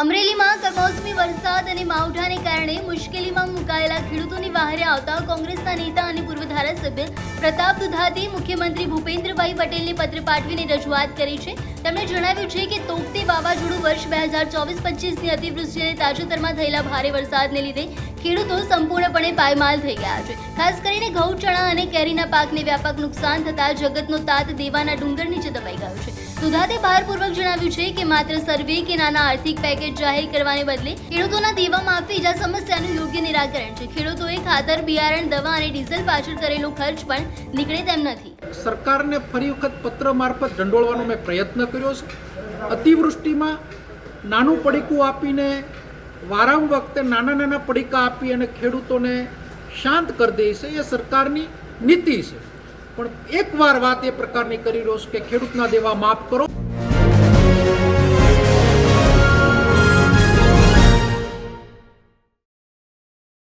અમરેલીમાં કમોસમી વરસાદ અને માવઠાને કારણે મુશ્કેલીમાં મુકાયેલા ખેડૂતોની વહારે આવતા કોંગ્રેસના નેતા અને પૂર્વ ધારાસભ્ય પ્રતાપ દુધાતે મુખ્યમંત્રી ભૂપેન્દ્રભાઈ પટેલને પત્ર પાઠવીને રજૂઆત કરી છે। તેમણે જણાવ્યું છે કે તોકતે વાવાઝોડું વર્ષ 2024-25ની અતિવૃષ્ટિ અને તાજેતરમાં થયેલા ભારે વરસાદને લીધે ખેડૂતો સંપૂર્ણપણે પાયમાલ થઈ ગયા છે। ખાસ કરીને ઘઉં, ચણા અને કેરીના પાકને વ્યાપક નુકસાન થતાં જગતનો તાત દેવાના ડુંગર નીચે દબાઈ ગયો છે। દુધાતે ભારપૂર્વક જણાવ્યું છે કે માત્ર સર્વે કે નાના આર્થિક પેકેજ જાહેર કરવાને બદલે ખેડૂતોના દેવા માફી જ આ સમસ્યાનું યોગ્ય નિરાકરણ છે। ખેડૂતોએ ખાતર, બિયારણ, દવા અને ડીઝલ પાછળ કરેલો ખર્ચ પણ નીકળે તેમ નથી। સરકારને ફરી વખત પત્ર મારફત ઢંઢોળવાનો મેં પ્રયત્ન કર્યો છે। અતિવૃષ્ટિમાં નાનું પડીકું આપીને વારંવાર વખતે નાના પડીકા આપી અને ખેડૂતોને શાંત કરી દે છે એ સરકારની નીતિ છે। પણ એકવાર વાત એ પ્રકારની કરી રહ્યો છે કે ખેડૂતના દેવા માફ કરો।